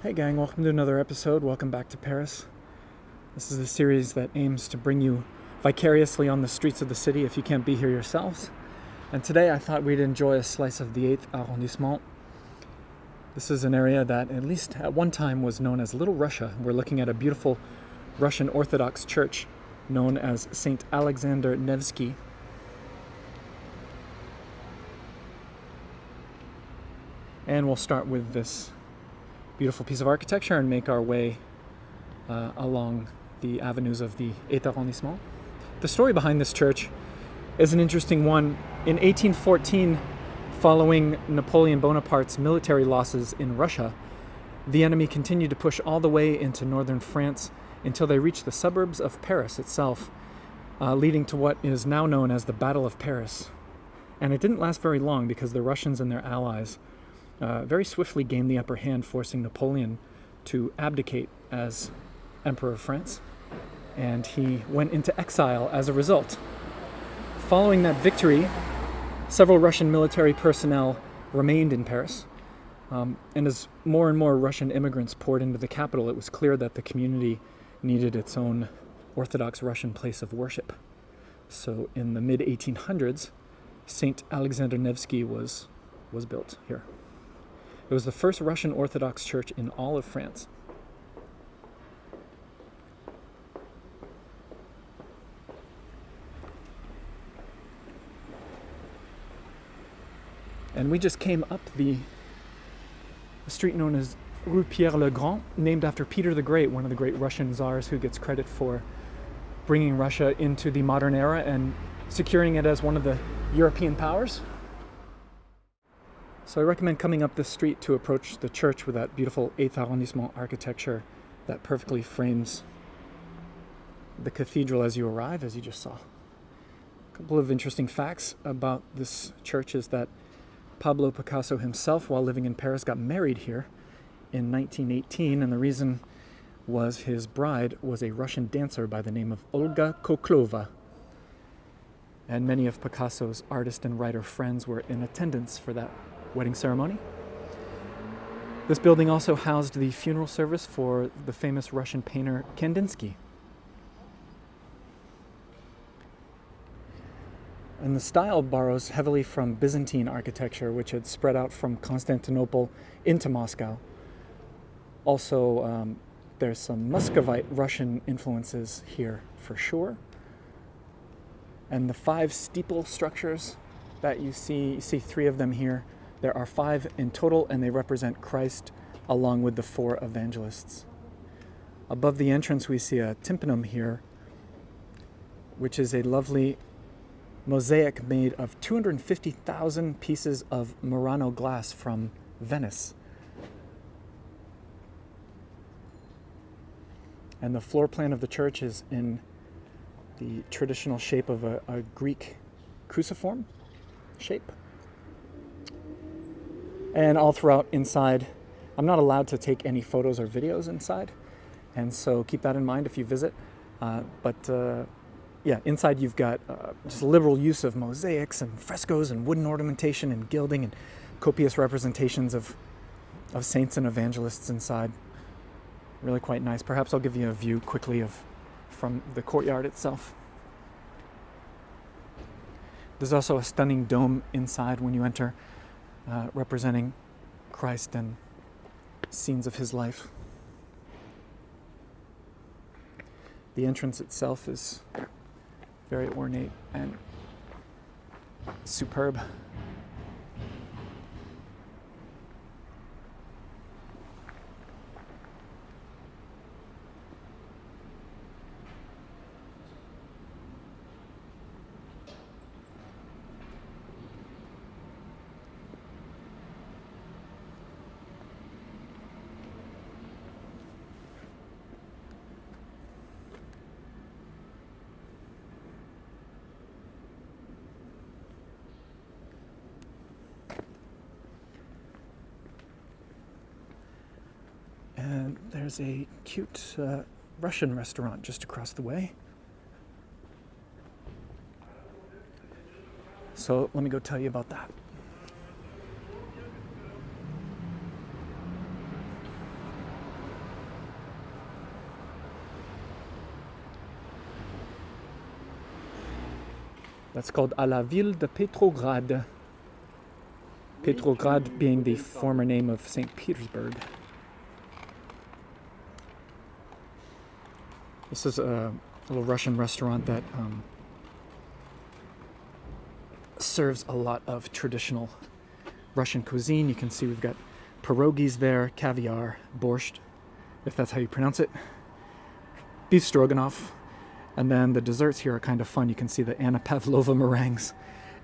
Hey gang, welcome to another episode. Welcome back to Paris. This is a series that aims to bring you vicariously on the streets of the city if you can't be here yourselves. And today I thought we'd enjoy a slice of the 8th Arrondissement. This is an area that at least at one time was known as Little Russia. We're looking at a beautiful Russian Orthodox church known as St. Alexander Nevsky. And we'll start with this beautiful piece of architecture and make our way along the avenues of the 8th Arrondissement. The story behind this church is an interesting one. In 1814, following Napoleon Bonaparte's military losses in Russia, the enemy continued to push all the way into northern France until they reached the suburbs of Paris itself, leading to what is now known as the Battle of Paris. And it didn't last very long because the Russians and their allies very swiftly gained the upper hand, forcing Napoleon to abdicate as Emperor of France, and he went into exile as a result. Following that victory, several Russian military personnel remained in Paris, and as more and more Russian immigrants poured into the capital, it was clear that the community needed its own Orthodox Russian place of worship. So in the mid-1800s, St. Alexander Nevsky was built here. It was the first Russian Orthodox church in all of France. And we just came up the street known as Rue Pierre-le-Grand, named after Peter the Great, one of the great Russian czars who gets credit for bringing Russia into the modern era and securing it as one of the European powers. So I recommend coming up this street to approach the church with that beautiful 8th Arrondissement architecture that perfectly frames the cathedral as you arrive, as you just saw. A couple of interesting facts about this church is that Pablo Picasso himself, while living in Paris, got married here in 1918, and the reason was his bride was a Russian dancer by the name of Olga Khoklova. And many of Picasso's artist and writer friends were in attendance for that wedding ceremony. This building also housed the funeral service for the famous Russian painter Kandinsky. And the style borrows heavily from Byzantine architecture, which had spread out from Constantinople into Moscow. Also, there's some Muscovite Russian influences here for sure. And the 5 steeple structures that you see three of them here. There are 5 in total, and they represent Christ along with the 4 evangelists. Above the entrance, we see a tympanum here, which is a lovely mosaic made of 250,000 pieces of Murano glass from Venice. And the floor plan of the church is in the traditional shape of a Greek cruciform shape. And all throughout inside, I'm not allowed to take any photos or videos inside, and so keep that in mind if you visit. Inside you've got just liberal use of mosaics and frescoes and wooden ornamentation and gilding and copious representations of saints and evangelists inside. Really quite nice. Perhaps I'll give you a view quickly from the courtyard itself. There's also a stunning dome inside when you enter, representing Christ and scenes of his life. The entrance itself is very ornate and superb. And there's a cute Russian restaurant just across the way. So let me go tell you about that. That's called à la Ville de Petrograd. Petrograd being the former name of St. Petersburg. This is a little Russian restaurant that serves a lot of traditional Russian cuisine. You can see we've got pierogies there, caviar, borscht, if that's how you pronounce it, beef stroganoff, and then the desserts here are kind of fun. You can see the Anna Pavlova meringues.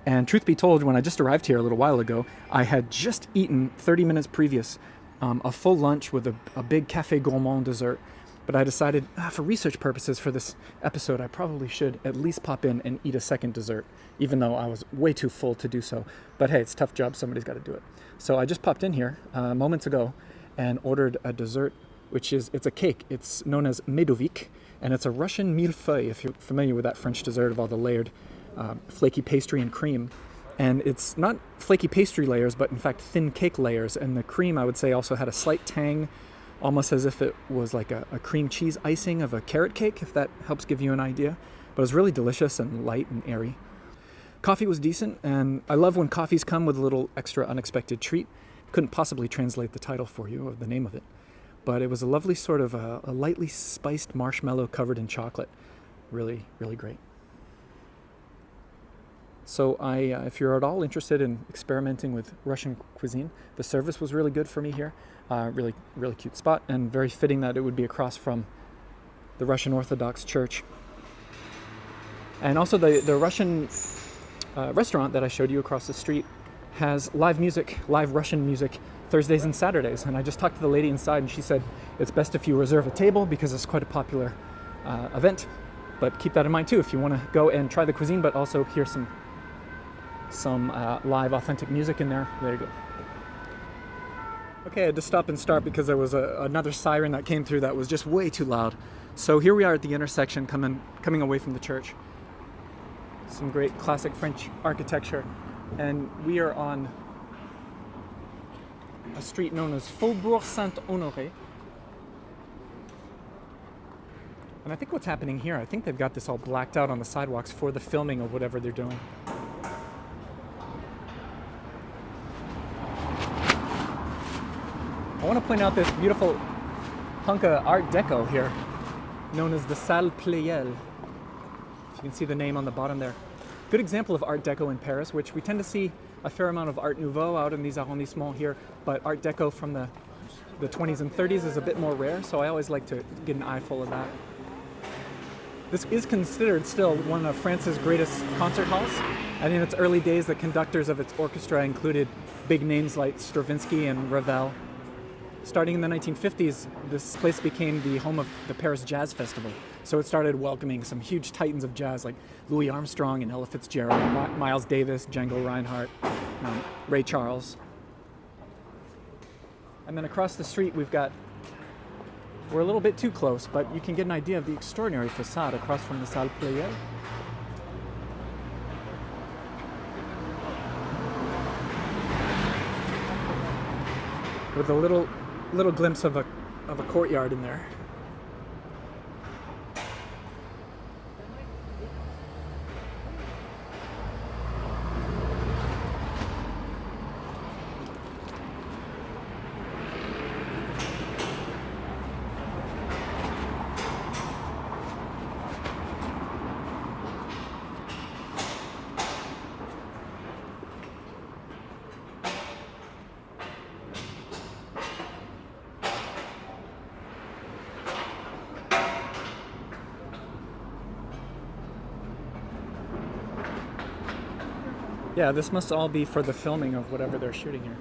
And truth be told, when I just arrived here a little while ago, I had just eaten 30 minutes previous a full lunch with a big Café Gourmand dessert. But I decided, for research purposes for this episode, I probably should at least pop in and eat a second dessert, even though I was way too full to do so. But hey, it's a tough job. Somebody's got to do it. So I just popped in here moments ago and ordered a dessert, it's a cake. It's known as medovik, and it's a Russian millefeuille, if you're familiar with that French dessert of all the layered flaky pastry and cream. And it's not flaky pastry layers, but in fact thin cake layers. And the cream, I would say, also had a slight tang, almost as if it was like a cream cheese icing of a carrot cake, if that helps give you an idea. But it was really delicious and light and airy. Coffee was decent, and I love when coffees come with a little extra unexpected treat. Couldn't possibly translate the title for you, or the name of it. But it was a lovely sort of a lightly spiced marshmallow covered in chocolate. Really, really great. So if you're at all interested in experimenting with Russian cuisine, the service was really good for me here. Really, really cute spot, and very fitting that it would be across from the Russian Orthodox Church. And also the Russian restaurant that I showed you across the street has live Russian music, Thursdays and Saturdays. And I just talked to the lady inside, and she said it's best if you reserve a table because it's quite a popular event. But keep that in mind too if you want to go and try the cuisine, but also hear some live authentic music in there. There you go. Okay, I had to stop and start because there was another siren that came through that was just way too loud. So here we are at the intersection coming away from the church. Some great classic French architecture. And we are on a street known as Faubourg Saint-Honoré. And I think what's happening here, I think they've got this all blacked out on the sidewalks for the filming of whatever they're doing. I want to point out this beautiful hunk of Art Deco here, known as the Salle Pleyel. If you can see the name on the bottom there. Good example of Art Deco in Paris, which we tend to see a fair amount of Art Nouveau out in these arrondissements here, but Art Deco from the 20s and 30s is a bit more rare, so I always like to get an eyeful of that. This is considered still one of France's greatest concert halls, and in its early days, the conductors of its orchestra included big names like Stravinsky and Ravel. Starting in the 1950s, this place became the home of the Paris Jazz Festival. So it started welcoming some huge titans of jazz like Louis Armstrong and Ella Fitzgerald, Miles Davis, Django Reinhardt, Ray Charles. And then across the street we're a little bit too close, but you can get an idea of the extraordinary facade across from the Salle Pleyel. With a little glimpse of a courtyard in there. Yeah, this must all be for the filming of whatever they're shooting here.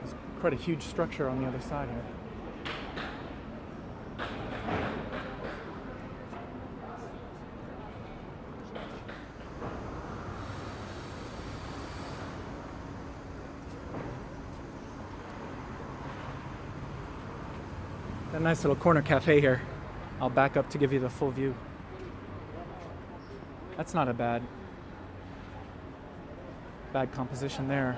There's quite a huge structure on the other side here. A nice little corner cafe here. I'll back up to give you the full view. That's not a bad composition there.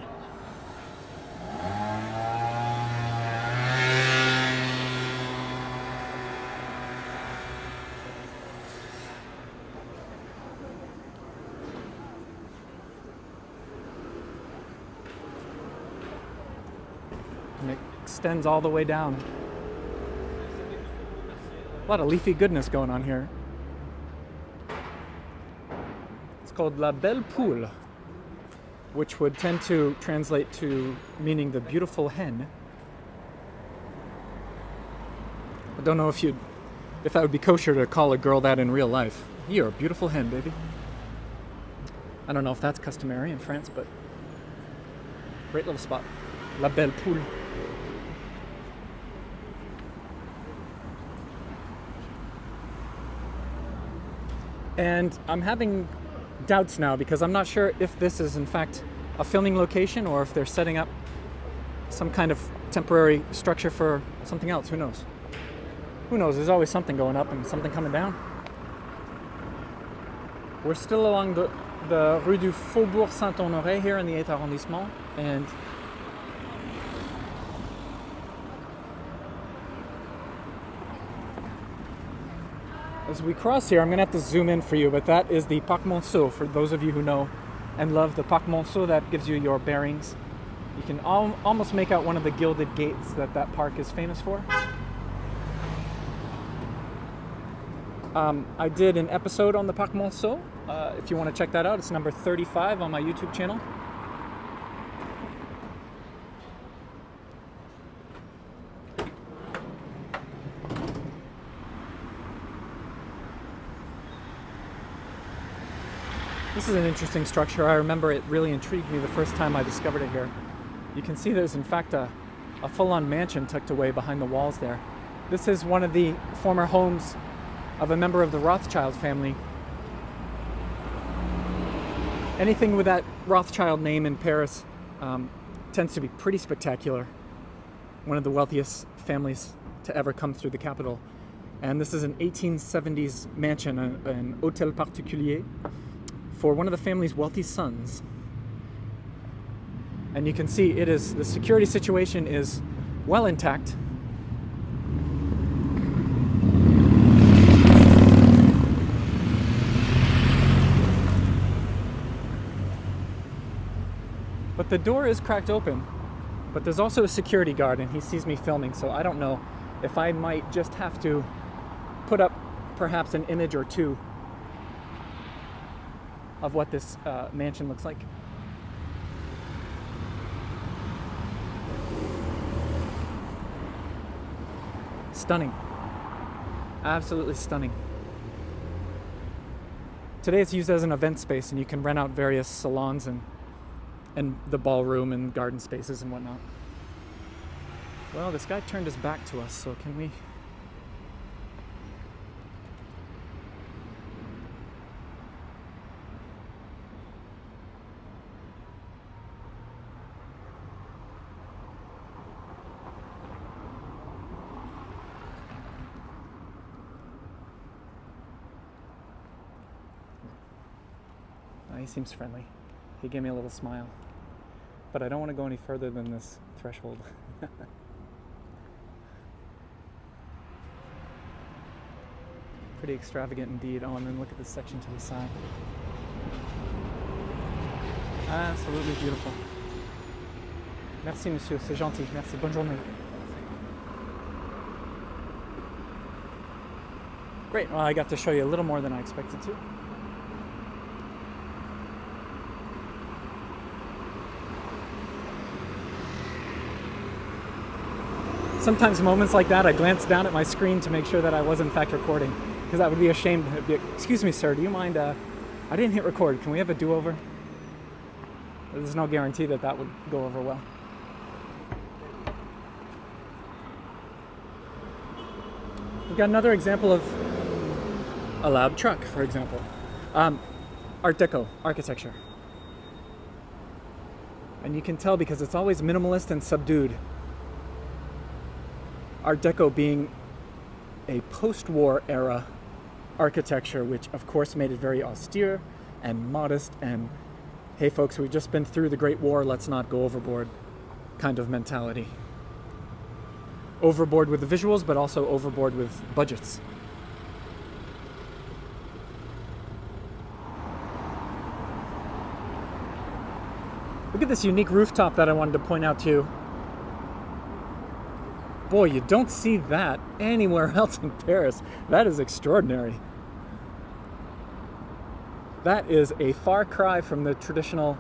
extends all the way down. A lot of leafy goodness going on here. It's called La Belle Poule, which would tend to translate to meaning the beautiful hen. I don't know if that would be kosher to call a girl that in real life. You're a beautiful hen, baby. I don't know if that's customary in France, but great little spot. La Belle Poule. And I'm having doubts now because I'm not sure if this is in fact a filming location or if they're setting up some kind of temporary structure for something else. Who knows? Who knows? There's always something going up and something coming down. We're still along the Rue du Faubourg Saint-Honoré here in the 8th Arrondissement, and as we cross here, I'm going to have to zoom in for you, but that is the Parc Monceau, for those of you who know and love the Parc Monceau. That gives you your bearings. You can almost make out one of the gilded gates that park is famous for. I did an episode on the Parc Monceau. If you want to check that out, it's number 35 on my YouTube channel. This is an interesting structure. I remember it really intrigued me the first time I discovered it here. You can see there's in fact a full-on mansion tucked away behind the walls there. This is one of the former homes of a member of the Rothschild family. Anything with that Rothschild name in Paris tends to be pretty spectacular. One of the wealthiest families to ever come through the capital. And this is an 1870s mansion, an Hôtel particulier, for one of the family's wealthy sons. And you can see the security situation is well intact. But the door is cracked open, but there's also a security guard and he sees me filming, so I don't know if I might just have to put up perhaps an image or two of what this mansion looks like. Stunning. Absolutely stunning. Today it's used as an event space and you can rent out various salons and the ballroom and garden spaces and whatnot. Well, this guy turned his back to us, so can we... He seems friendly. He gave me a little smile. But I don't want to go any further than this threshold. Pretty extravagant indeed. Oh, and then look at this section to the side. Absolutely beautiful. Merci, monsieur. C'est gentil. Merci. Bonne journée. Great. Well, I got to show you a little more than I expected to. Sometimes moments like that, I glance down at my screen to make sure that I was in fact recording, because that would be a shame. Excuse me, sir, do you mind, I didn't hit record. Can we have a do-over? There's no guarantee that would go over well. We've got another example of a loud truck, for example. Art Deco, architecture. And you can tell because it's always minimalist and subdued. Art Deco being a post-war era architecture, which of course made it very austere and modest and, hey folks, we've just been through the Great War, let's not go overboard kind of mentality. Overboard with the visuals, but also overboard with budgets. Look at this unique rooftop that I wanted to point out to you. Boy, you don't see that anywhere else in Paris. That is extraordinary. That is a far cry from the traditional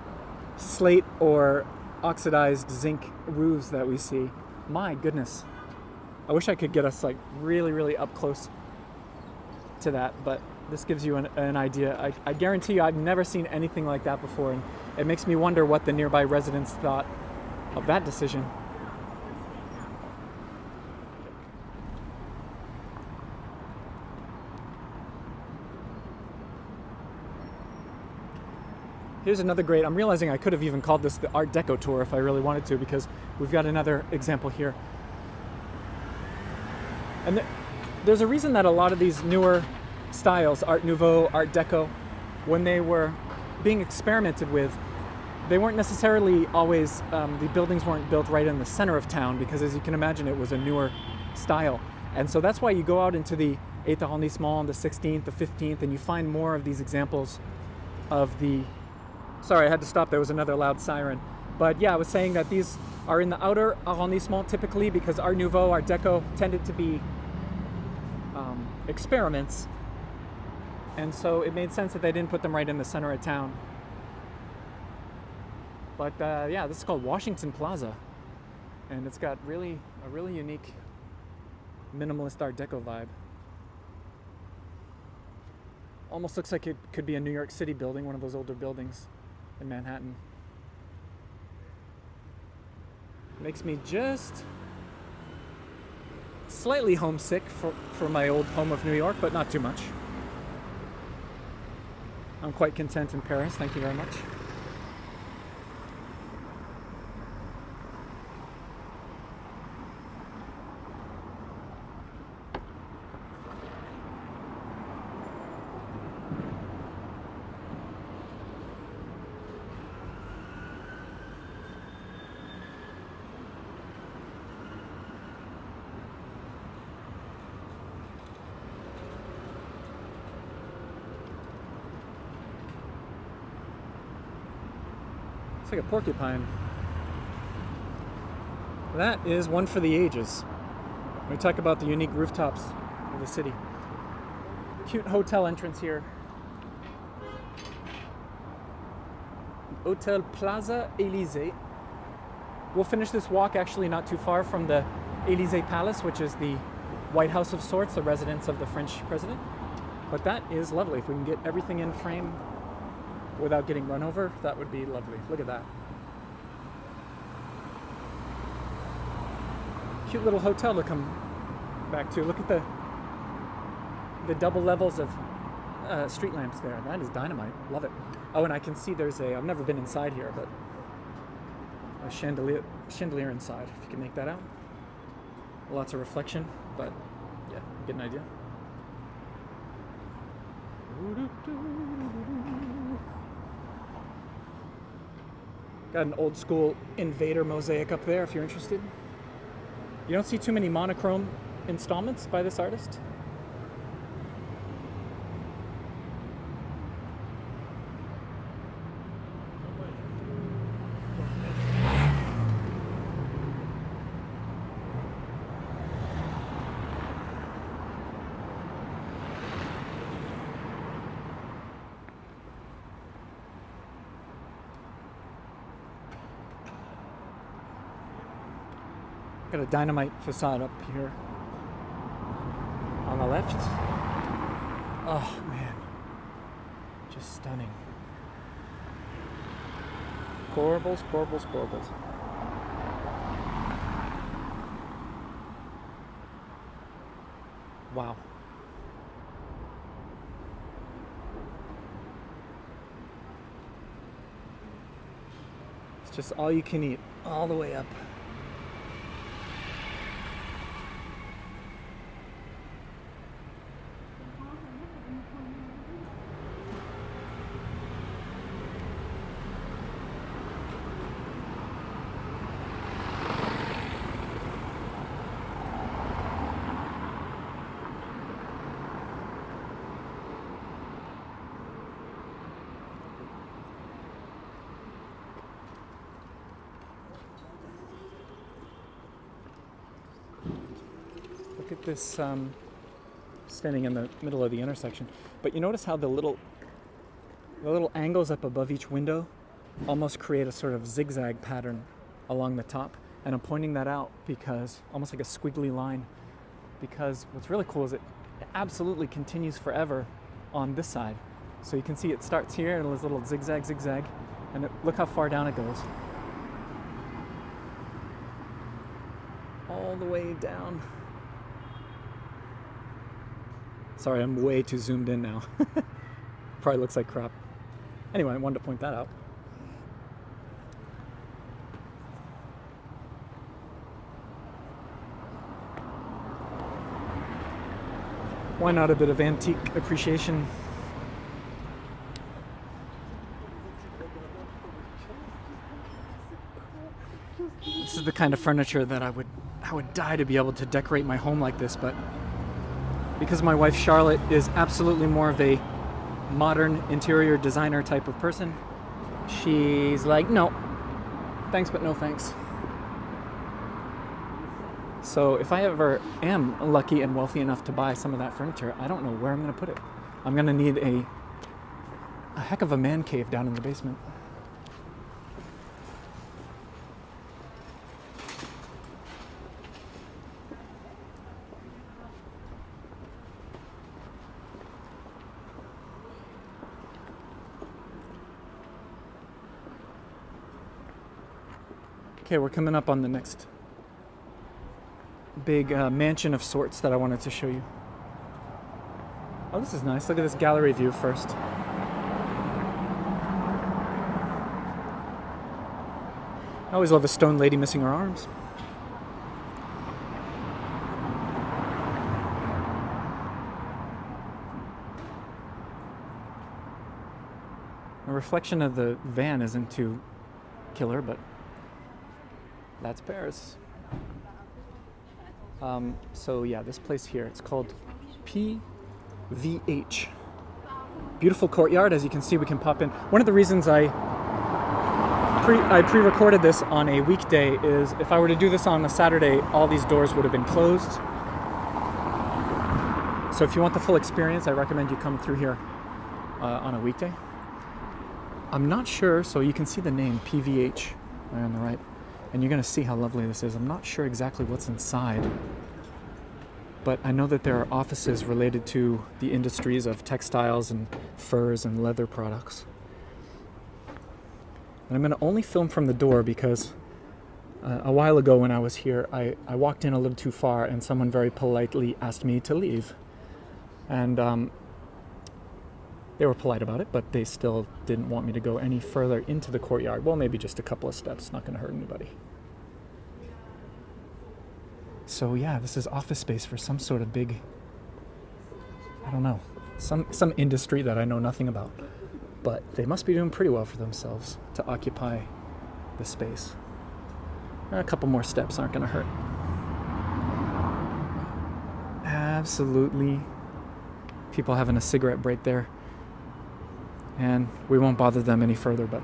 slate or oxidized zinc roofs that we see. My goodness. I wish I could get us like really, really up close to that, but this gives you an idea. I guarantee you I've never seen anything like that before, and it makes me wonder what the nearby residents thought of that decision. Here's another great, I'm realizing I could have even called this the Art Deco tour if I really wanted to, because we've got another example here. And there's a reason that a lot of these newer styles, Art Nouveau, Art Deco, when they were being experimented with, they weren't necessarily always, the buildings weren't built right in the center of town, because as you can imagine, it was a newer style. And so that's why you go out into the 8th Arrondissement, the 16th, the 15th, and you find more of these examples of the... Sorry, I had to stop. There was another loud siren. But yeah, I was saying that these are in the outer arrondissement typically, because Art Nouveau, Art Deco tended to be experiments. And so it made sense that they didn't put them right in the center of town. But yeah, this is called Washington Plaza. And it's got a really unique minimalist Art Deco vibe. Almost looks like it could be a New York City building, one of those older buildings in Manhattan. Makes me just slightly homesick for my old home of New York, but not too much. I'm quite content in Paris, thank you very much. It's like a porcupine. That is one for the ages. We talk about the unique rooftops of the city. Cute hotel entrance here. Hôtel Plaza Élysée. We'll finish this walk actually not too far from the Élysée Palace, which is the White House of sorts, the residence of the French president. But that is lovely. If we can get everything in frame without getting run over, that would be lovely. Look at that. Cute little hotel to come back to. Look at the double levels of street lamps there. That is dynamite. Love it. Oh, and I can see there's I've never been inside here, but a chandelier inside, if you can make that out. Lots of reflection, but yeah, you get an idea. Got an old school invader mosaic up there if you're interested. You don't see too many monochrome installments by this artist. Got a dynamite facade up here on the left. Oh man, just stunning. Corbels, corbels, corbels. Wow. It's just all you can eat, all the way up. Look at this, standing in the middle of the intersection. But you notice how the little angles up above each window almost create a sort of zigzag pattern along the top. And I'm pointing that out because, almost like a squiggly line, because what's really cool is it absolutely continues forever on this side. So you can see it starts here and there's a little zigzag, and look how far down it goes. All the way down. Sorry, I'm way too zoomed in now. Probably looks like crap. Anyway, I wanted to point that out. Why not a bit of antique appreciation? This is the kind of furniture that I would die to be able to decorate my home like this, but because my wife Charlotte is absolutely more of a modern interior designer type of person, she's like, no, thanks but no thanks. So if I ever am lucky and wealthy enough to buy some of that furniture, I don't know where I'm going to put it. I'm going to need a heck of a man cave down in the basement. Okay, we're coming up on the next big mansion of sorts that I wanted to show you. Oh, this is nice. Look at this gallery view first. I always love a stone lady missing her arms. The reflection of the van isn't too killer, but that's Paris. So yeah, this place here, it's called PVH. Beautiful courtyard. As you can see, we can pop in. One of the reasons I pre-recorded this on a weekday is if I were to do this on a Saturday, all these doors would have been closed. So if you want the full experience, I recommend you come through here on a weekday. I'm not sure, so you can see the name PVH right on the right. And you're going to see how lovely this is. I'm not sure exactly what's inside, but I know that there are offices related to the industries of textiles and furs and leather products. And I'm going to only film from the door because a while ago when I was here, I walked in a little too far and someone very politely asked me to leave. And they were polite about it, but they still didn't want me to go any further into the courtyard. Well, maybe just a couple of steps, not going to hurt anybody. So yeah, this is office space for some sort of big, I don't know, some industry that I know nothing about. But they must be doing pretty well for themselves to occupy the space. A couple more steps aren't going to hurt. Absolutely. People having a cigarette break there. And we won't bother them any further, but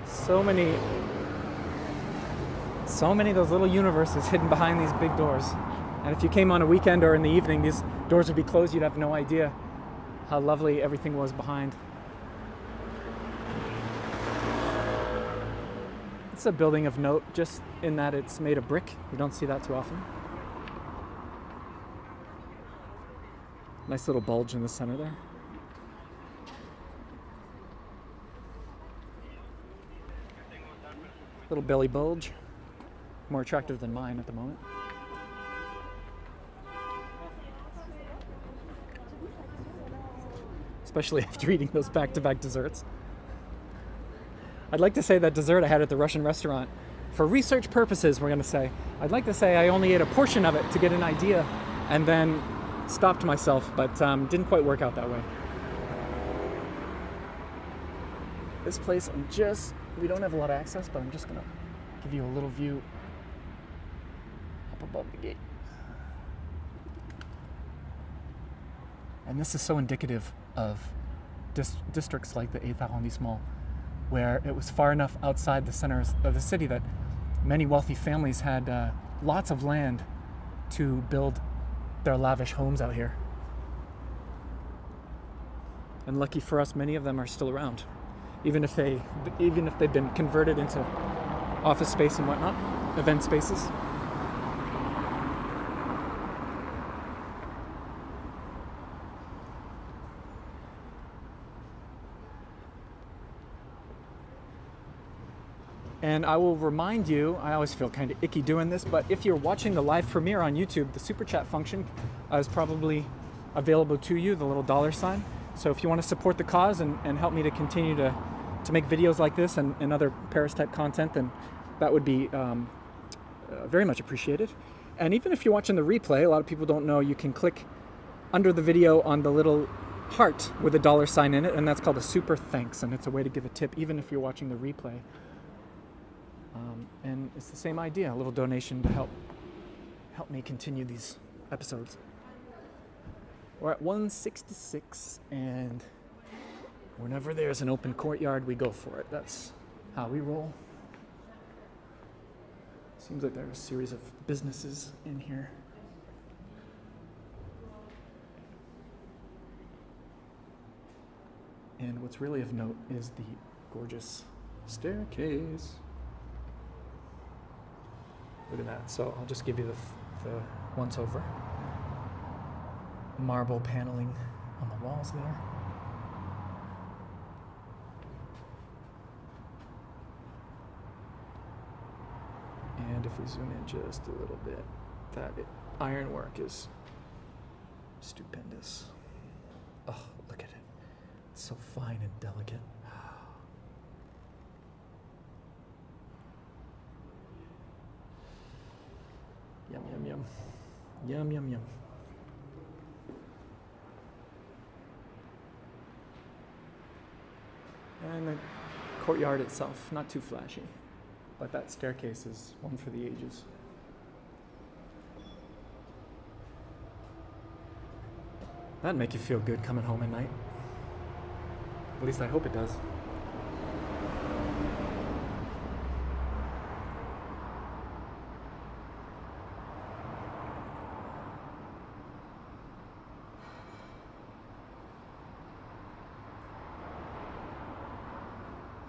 so many of those little universes hidden behind these big doors. And if you came on a weekend or in the evening, these doors would be closed. You'd have no idea how lovely everything was behind. It's a building of note, just in that it's made of brick. You don't see that too often. Nice little bulge in the center there. Little belly bulge. More attractive than mine at the moment. Especially after eating those back-to-back desserts. I'd like to say that dessert I had at the Russian restaurant, for research purposes, we're going to say, I'd like to say I only ate a portion of it to get an idea, and then stopped myself, but didn't quite work out that way. This place, we don't have a lot of access, but I'm just gonna give you a little view up above the gate. And this is so indicative of districts like the 8th Arrondissement, where it was far enough outside the center of the city that many wealthy families had lots of land to build their lavish homes out here. And lucky for us, many of them are still around, even if they've been converted into office space and whatnot, event spaces. And I will remind you, I always feel kind of icky doing this, but if you're watching the live premiere on YouTube, the super chat function is probably available to you, the little $. So if you want to support the cause and help me to continue to make videos like this and other Paris type content, then that would be very much appreciated. And even if you're watching the replay, a lot of people don't know, you can click under the video on the little heart with a $sign in it, and that's called a super thanks, and it's a way to give a tip even if you're watching the replay. And it's the same idea, a little donation to help me continue these episodes. We're at 166, and whenever there's an open courtyard, we go for it. That's how we roll. Seems like there's a series of businesses in here. And what's really of note is the gorgeous staircase. Look at that. So I'll just give you the once over. Marble paneling on the walls there. And if we zoom in just a little bit, that ironwork is stupendous. Oh, look at it. It's so fine and delicate. Yum, yum, yum. Yum, yum, yum. And the courtyard itself, not too flashy, but that staircase is one for the ages. That'd make you feel good coming home at night. At least I hope it does.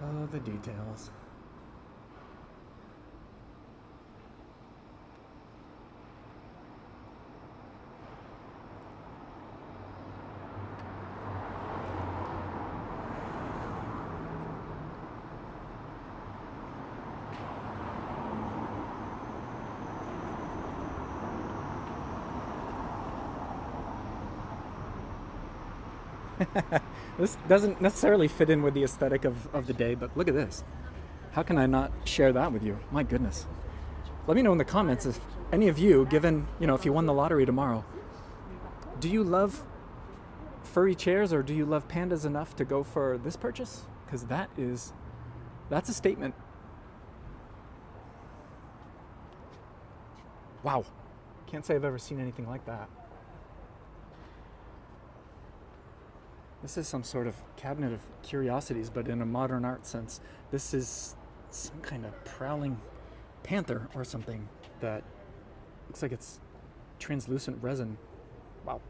Oh, the details. This doesn't necessarily fit in with the aesthetic of the day, but look at this. How can I not share that with you? My goodness. Let me know in the comments if any of you, given, if you won the lottery tomorrow, do you love furry chairs or do you love pandas enough to go for this purchase? Because that's a statement. Wow. Can't say I've ever seen anything like that. This is some sort of cabinet of curiosities, but in a modern art sense. This is some kind of prowling panther or something that looks like it's translucent resin. Wow.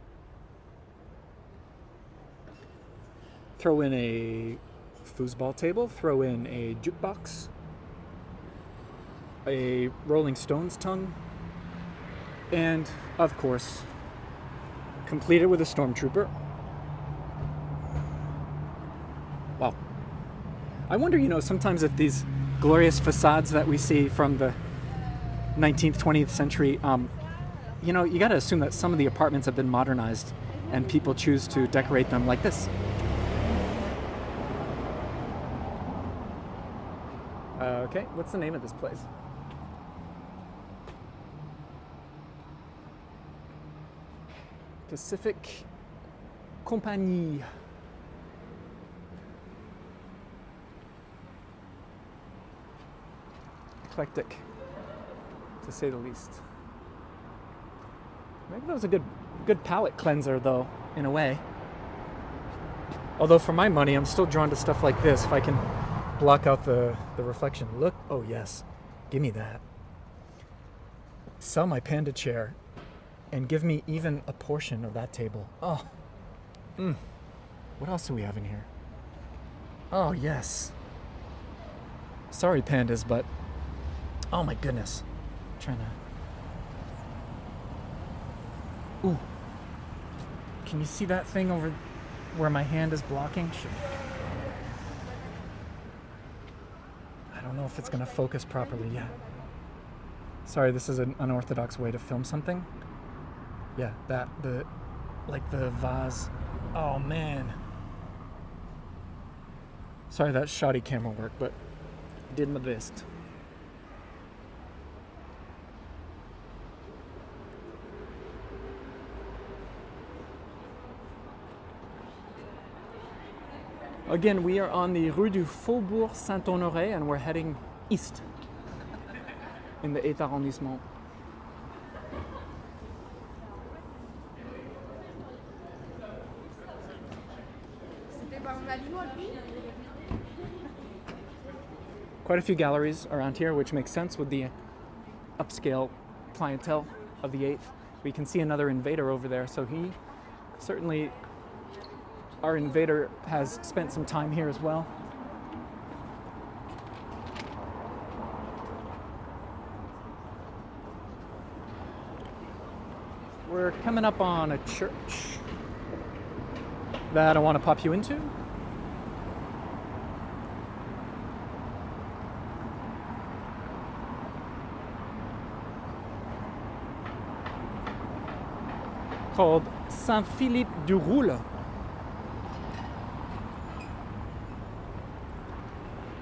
Throw in a foosball table, throw in a jukebox, a Rolling Stones tongue, and, of course, complete it with a stormtrooper. Wow. I wonder, sometimes if these glorious facades that we see from the 19th, 20th century, you got to assume that some of the apartments have been modernized and people choose to decorate them like this. Okay, what's the name of this place? Pacific Compagnie. Eclectic, to say the least. Maybe that was a good palate cleanser, though, in a way. Although for my money, I'm still drawn to stuff like this. If I can block out the reflection. Look, oh yes, Give me that. Sell my panda chair and give me even a portion of that table. Oh. What else do we have in here? Oh, yes. Sorry, pandas, but... Oh, my goodness. I'm trying to... Ooh. Can you see that thing over where my hand is blocking? I don't know if it's going to focus properly yet. Sorry, this is an unorthodox way to film something. Yeah, the vase. Oh, man. Sorry, that shoddy camera work, but I did my best. Again, we are on the Rue du Faubourg Saint-Honoré and we're heading east in the 8th Arrondissement. Quite a few galleries around here, which makes sense with the upscale clientele of the 8th. We can see another invader over there, so he certainly... Our invader has spent some time here as well. We're coming up on a church that I want to pop you into. Called Saint-Philippe du Roule.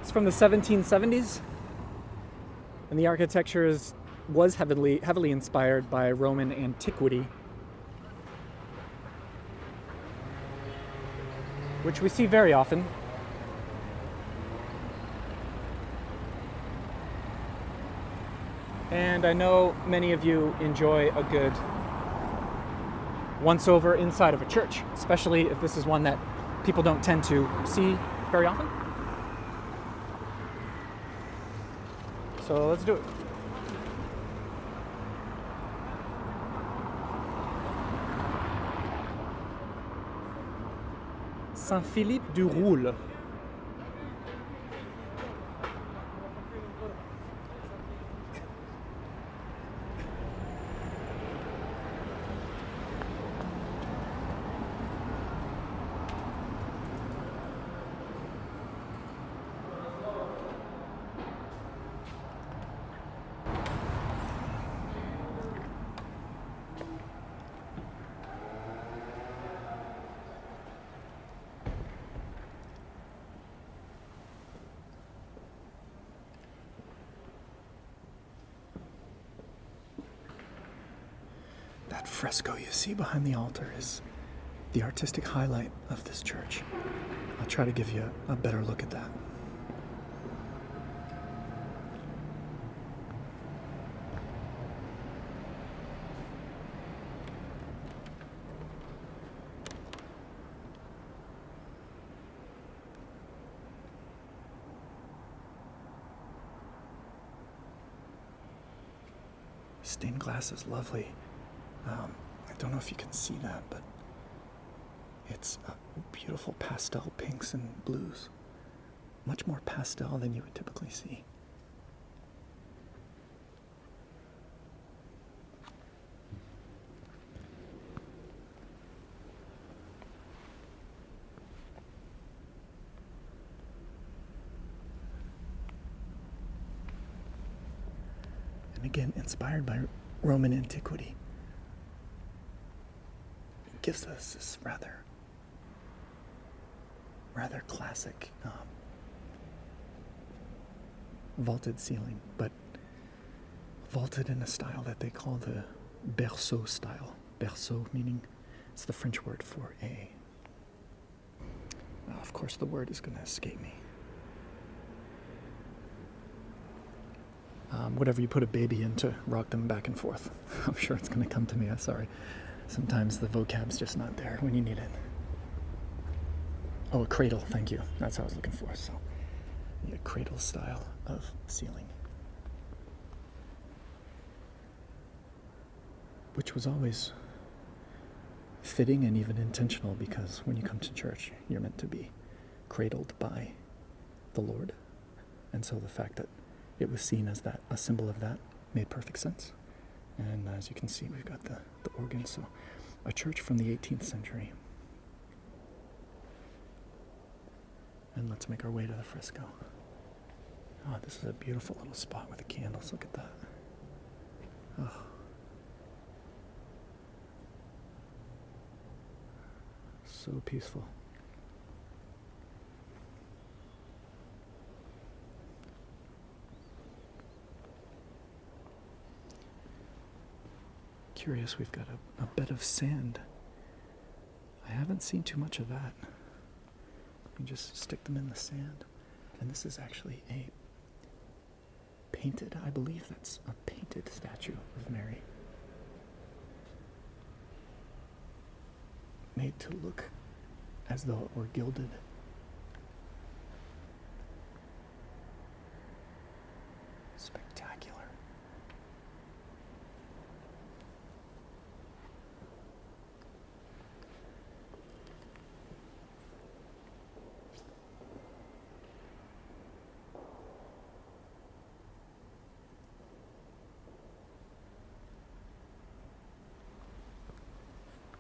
It's from the 1770s, and the architecture was heavily inspired by Roman antiquity, which we see very often. And I know many of you enjoy a good once-over inside of a church, especially if this is one that people don't tend to see very often. So let's do it. Saint-Philippe du Roule. That fresco you see behind the altar is the artistic highlight of this church. I'll try to give you a better look at that. Stained glass is lovely. I don't know if you can see that, but it's beautiful pastel pinks and blues. Much more pastel than you would typically see. And again, inspired by Roman antiquity. Gives us this rather classic vaulted ceiling, but vaulted in a style that they call the berceau style. Berceau meaning it's the French word for a... of course the word is going to escape me. Whatever you put a baby in to rock them back and forth. I'm sure it's going to come to me. I'm sorry. Sometimes the vocab's just not there when you need it. Oh, a cradle, thank you. That's what I was looking for. So, a cradle style of ceiling. which was always fitting and even intentional, because when you come to church, you're meant to be cradled by the Lord. And so the fact that it was seen as that, a symbol of that, made perfect sense. And as you can see, we've got the organ. So a church from the 18th century. And let's make our way to the fresco. Oh, this is a beautiful little spot with the candles. Look at that. Oh. So peaceful. Curious, we've got a bed of sand. I haven't seen too much of that. You just stick them in the sand. And this is actually a painted, I believe that's a painted statue of Mary. Made to look as though it were gilded. Spectacular.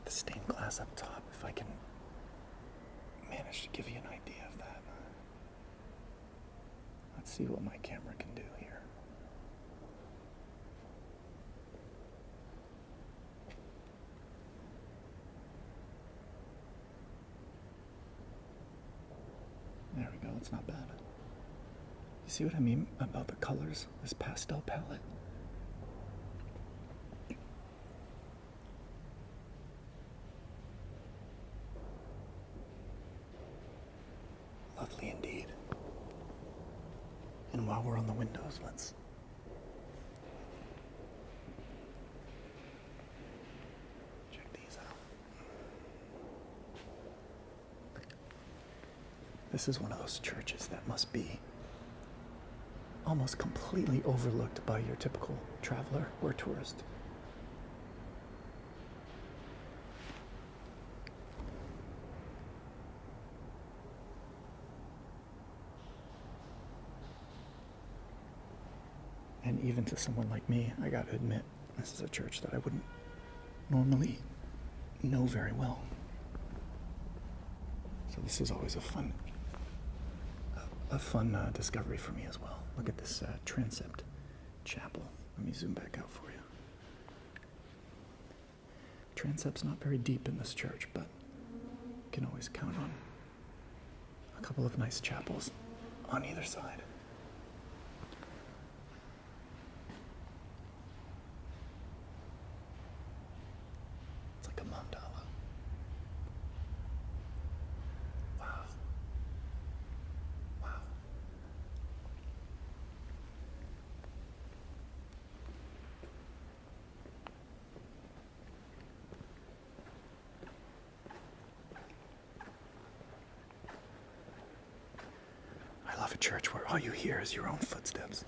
The stained glass up top, if I can manage to give you an idea of that. Let's see what my camera can do here. There we go, it's not bad. You see what I mean about the colors? This pastel palette? Lovely indeed. And while we're on the windows, let's check these out. This is one of those churches that must be almost completely overlooked by your typical traveler or tourist. And even to someone like me, I gotta admit, this is a church that I wouldn't normally know very well. So this is always a fun discovery for me as well. Look at this transept chapel. Let me zoom back out for you. Transept's not very deep in this church, but you can always count on a couple of nice chapels on either side. It's like a mandala. Wow. Wow. I love a church where all you hear is your own footsteps.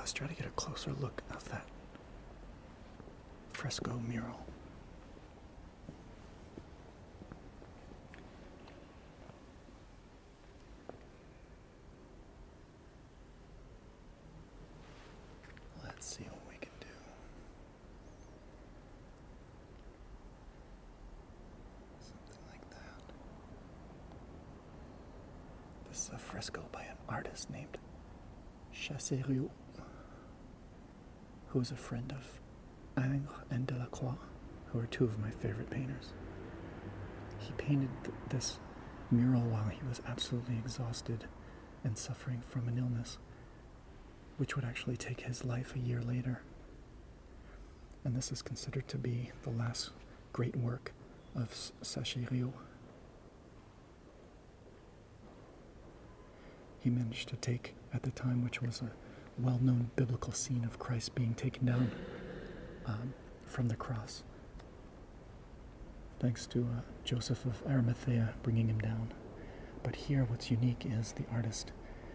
let's try to get a closer look at that fresco mural. Let's see what we can do. Something like that. This is a fresco by an artist named Chassériau, who is a friend of Ingres and Delacroix, who are two of my favorite painters. He painted this mural while he was absolutely exhausted and suffering from an illness, which would actually take his life a year later. And this is considered to be the last great work of Chassériau. He managed to take, at the time, which was a well-known biblical scene of Christ being taken down from the cross, thanks to Joseph of Arimathea bringing him down. But here what's unique is the artist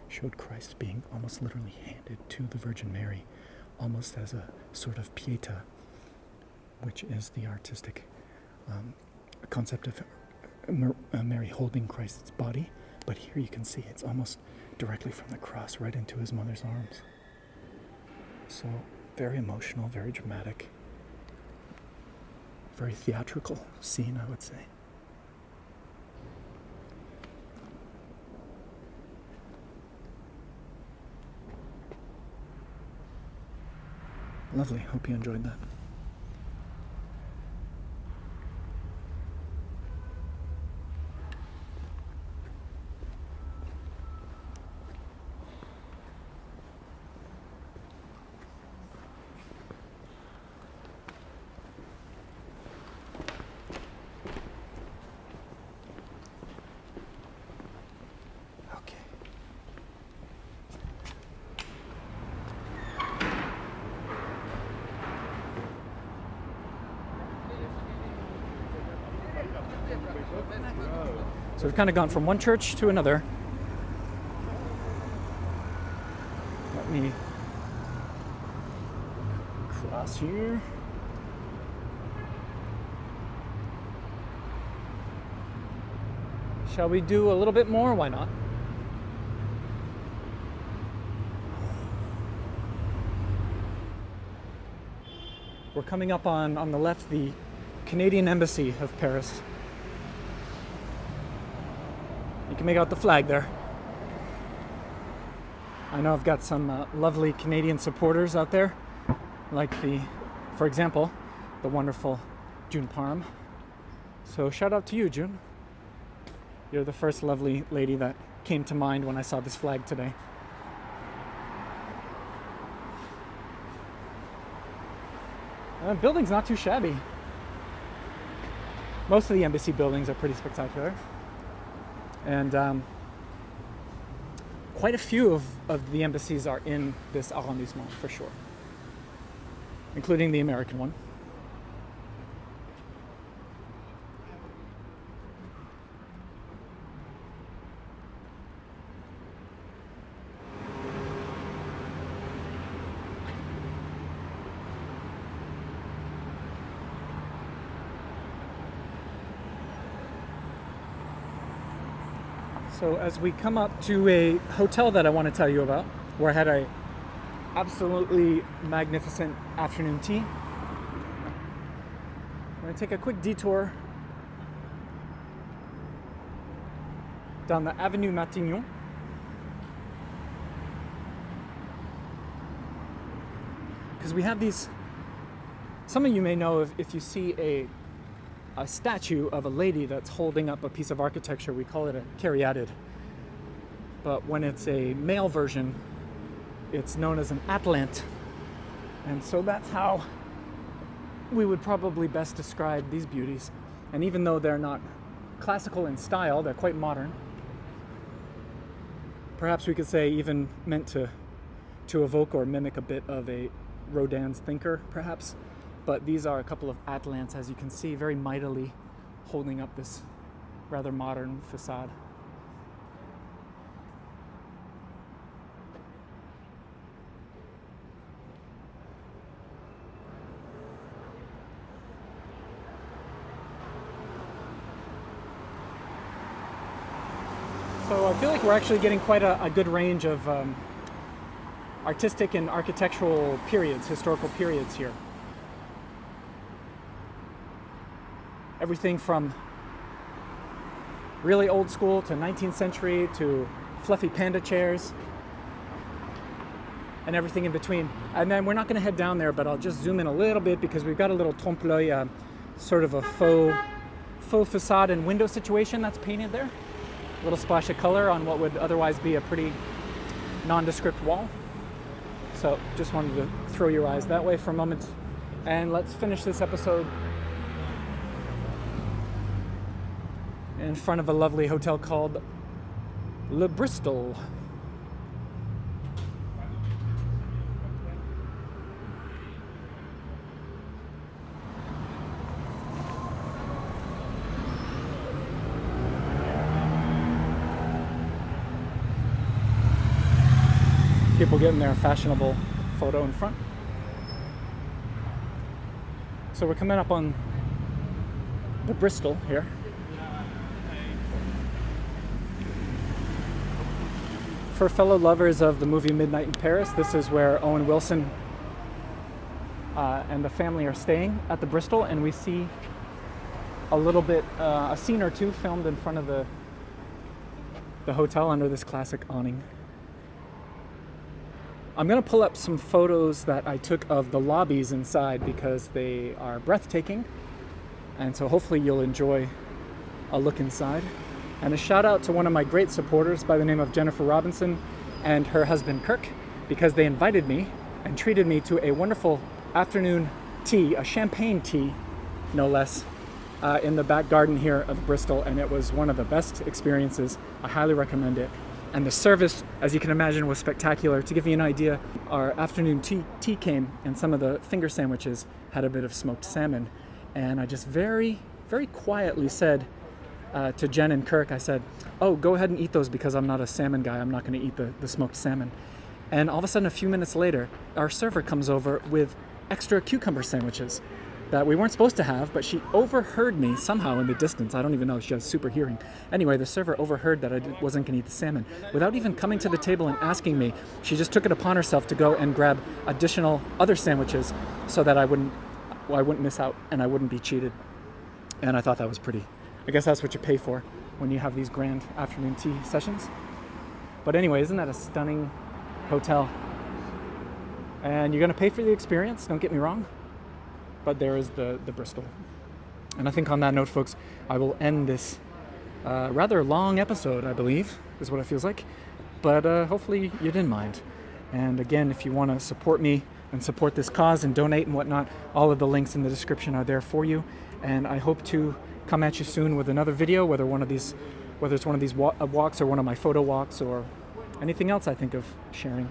showed Christ being almost literally handed to the Virgin Mary, almost as a sort of pieta, which is the artistic concept of Mary holding Christ's body. But here you can see it's almost directly from the cross right into his mother's arms. So very emotional, very dramatic, very theatrical scene, I would say. Lovely. Hope you enjoyed that. So we've kind of gone from one church to another. Let me cross here. Shall we do a little bit more? Why not? We're coming up on the left, the Canadian Embassy of Paris. You can make out the flag there. I know I've got some lovely Canadian supporters out there, like for example, the wonderful June Parham. So shout out to you, June. You're the first lovely lady that came to mind when I saw this flag today. The building's not too shabby. Most of the embassy buildings are pretty spectacular. And quite a few of the embassies are in this arrondissement, for sure, including the American one. So as we come up to a hotel that I want to tell you about, where I had a absolutely magnificent afternoon tea, I'm going to take a quick detour down the Avenue Matignon. Because we have these, some of you may know if you see a statue of a lady that's holding up a piece of architecture, we call it a caryatid. But when it's a male version, it's known as an atlant. And so that's how we would probably best describe these beauties. And even though they're not classical in style, they're quite modern. Perhaps we could say even meant to evoke or mimic a bit of a Rodin's thinker, perhaps. But these are a couple of atlants, as you can see, very mightily holding up this rather modern facade. So I feel like we're actually getting quite a good range of artistic and architectural periods, historical periods here. Everything from really old school to 19th century to fluffy panda chairs and everything in between. And then we're not going to head down there, but I'll just zoom in a little bit because we've got a little trompe-l'œil, sort of a faux facade and window situation that's painted there. A little splash of color on what would otherwise be a pretty nondescript wall. So just wanted to throw your eyes that way for a moment. And let's finish this episode in front of a lovely hotel called Le Bristol. People getting their fashionable photo in front. So we're coming up on the Bristol here. For fellow lovers of the movie Midnight in Paris, this is where Owen Wilson and the family are staying at the Bristol, and we see a little bit, a scene or two filmed in front of the hotel under this classic awning. I'm going to pull up some photos that I took of the lobbies inside because they are breathtaking, and so hopefully you'll enjoy a look inside. And a shout out to one of my great supporters by the name of Jennifer Robinson and her husband Kirk, because they invited me and treated me to a wonderful afternoon tea, a champagne tea, no less, in the back garden here of Bristol, and it was one of the best experiences. I highly recommend it. And the service, as you can imagine, was spectacular. To give you an idea, our afternoon tea came, and some of the finger sandwiches had a bit of smoked salmon. And I just very, very quietly said to Jen and Kirk, I said, "Oh, go ahead and eat those because I'm not a salmon guy. I'm not going to eat the smoked salmon." And all of a sudden, a few minutes later, our server comes over with extra cucumber sandwiches that we weren't supposed to have, but she overheard me somehow in the distance. I don't even know, she has super hearing. Anyway, the server overheard that I wasn't going to eat the salmon. Without even coming to the table and asking me, she just took it upon herself to go and grab additional other sandwiches so that I wouldn't miss out and I wouldn't be cheated. And I thought that was pretty. I guess that's what you pay for when you have these grand afternoon tea sessions. But anyway, isn't that a stunning hotel? And you're going to pay for the experience, don't get me wrong. But there is the Bristol. And I think on that note, folks, I will end this rather long episode, I believe, is what it feels like. But hopefully you didn't mind. And again, if you want to support me and support this cause and donate and whatnot, all of the links in the description are there for you. And I hope to come at you soon with another video, whether it's one of these walks or one of my photo walks or anything else I think of sharing.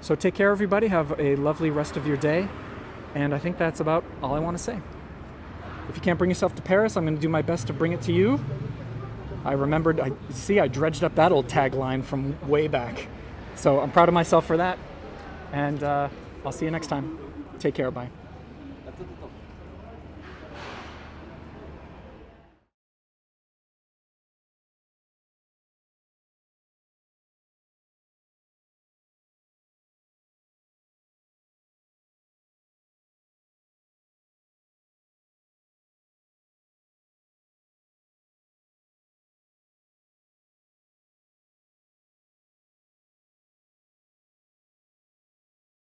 So take care, everybody. Have a lovely rest of your day. And I think that's about all I want to say. If you can't bring yourself to Paris, I'm going to do my best to bring it to you. I remembered, I dredged up that old tagline from way back. So I'm proud of myself for that. And I'll see you next time. Take care. Bye.